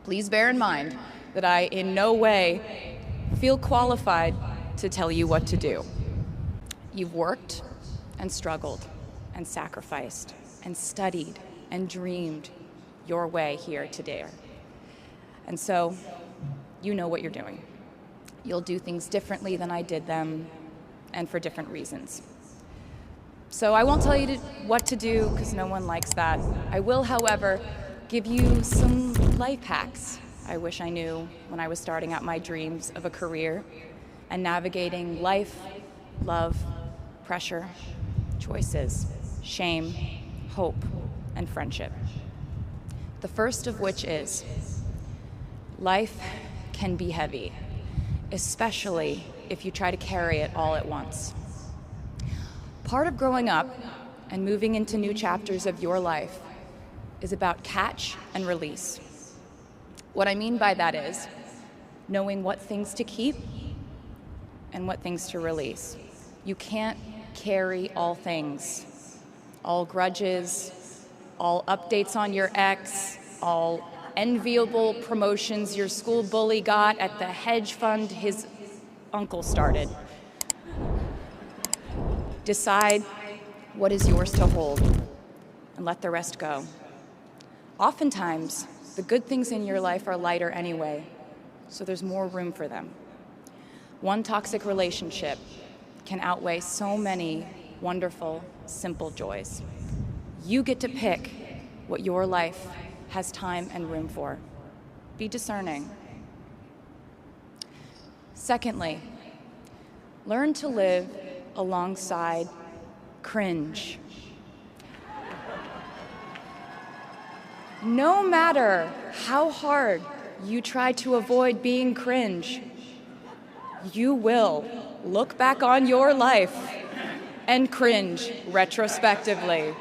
Please bear in mind that I in no way feel qualified to tell you what to do. You've worked and struggled and sacrificed and studied and dreamed your way here today. And so you know what you're doing. You'll do things differently than I did them and for different reasons. So I won't tell you what to do because no one likes that. I will, however, give you some life hacks I wish I knew when I was starting out my dreams of a career and navigating life, love, pressure, choices, shame, hope, and friendship. The first of which is, life can be heavy, especially if you try to carry it all at once. Part of growing up and moving into new chapters of your life is about catch and release. What I mean by that is knowing what things to keep and what things to release. You can't carry all things, all grudges, all updates on your ex, all enviable promotions your school bully got at the hedge fund his uncle started. Decide what is yours to hold and let the rest go. Oftentimes, the good things in your life are lighter anyway, so there's more room for them. One toxic relationship can outweigh so many wonderful, simple joys. You get to pick what your life has time and room for. Be discerning. Secondly, learn to live alongside cringe. No matter how hard you try to avoid being cringe, you will look back on your life and cringe retrospectively.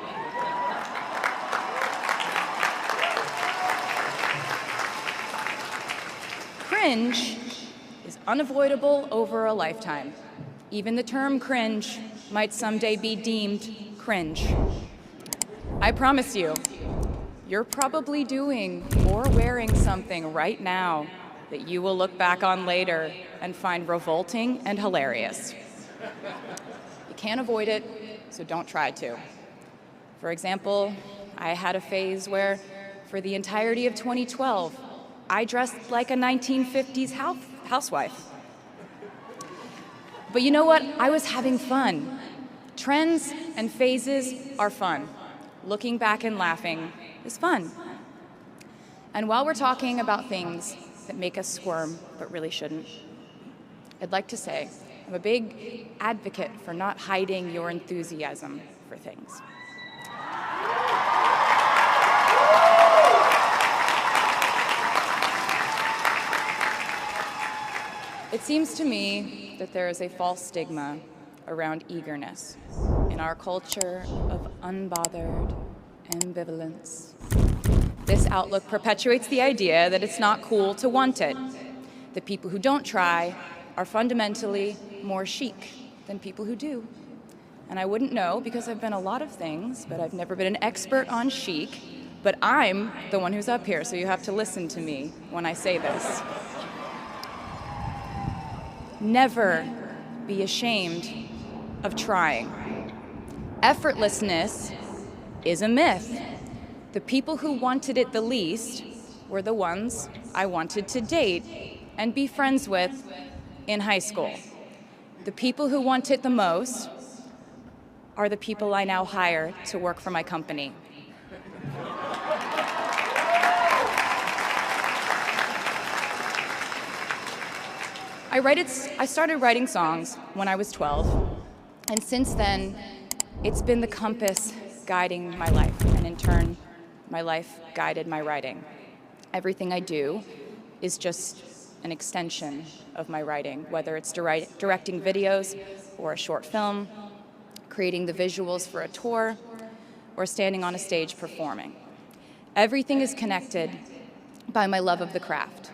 Cringe is unavoidable over a lifetime. Even the term cringe might someday be deemed cringe. I promise you, you're probably doing or wearing something right now that you will look back on later and find revolting and hilarious. You can't avoid it, so don't try to. For example, I had a phase where, for the entirety of 2012, I dressed like a 1950s housewife. But you know what? I was having fun. Trends and phases are fun. Looking back and laughing is fun. And while we're talking about things that make us squirm but really shouldn't, I'd like to say I'm a big advocate for not hiding your enthusiasm for things. It seems to me that there is a false stigma around eagerness in our culture of unbothered ambivalence. This outlook perpetuates the idea that it's not cool to want it, that people who don't try are fundamentally more chic than people who do. And I wouldn't know because I've been a lot of things, but I've never been an expert on chic, but I'm the one who's up here, so you have to listen to me when I say this. Never be ashamed of trying. Effortlessness is a myth. The people who wanted it the least were the ones I wanted to date and be friends with in high school. The people who want it the most are the people I now hire to work for my company. I started writing songs when I was 12, and since then, it's been the compass guiding my life, and in turn, my life guided my writing. Everything I do is just an extension of my writing, whether it's directing videos or a short film, creating the visuals for a tour, or standing on a stage performing. Everything is connected by my love of the craft,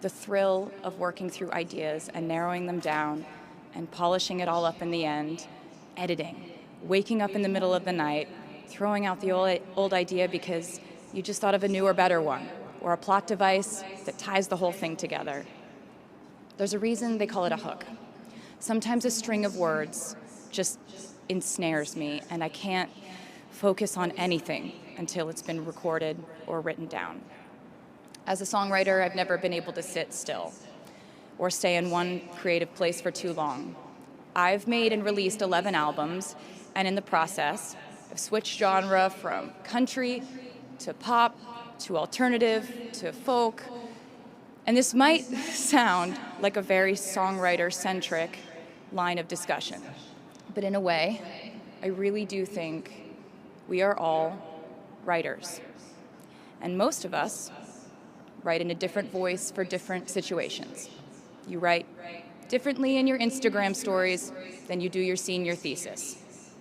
the thrill of working through ideas and narrowing them down and polishing it all up in the end, editing, waking up in the middle of the night, throwing out the old idea because you just thought of a newer, better one, or a plot device that ties the whole thing together. There's a reason they call it a hook. Sometimes a string of words just ensnares me, and I can't focus on anything until it's been recorded or written down. As a songwriter, I've never been able to sit still or stay in one creative place for too long. I've made and released 11 albums, and in the process, I've switched genre from country to pop to alternative to folk. And this might sound like a very songwriter-centric line of discussion, but in a way, I really do think we are all writers. And most of us write in a different voice for different situations. You write differently in your Instagram stories than you do your senior thesis.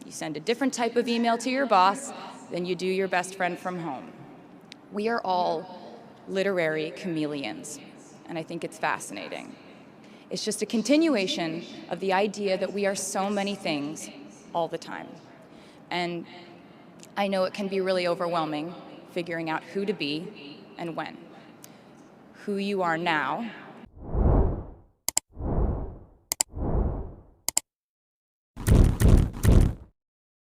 You send a different type of email to your boss than you do your best friend from home. We are all literary chameleons, and I think it's fascinating. It's just a continuation of the idea that we are so many things all the time. And I know it can be really overwhelming figuring out who to be and when. Who you are now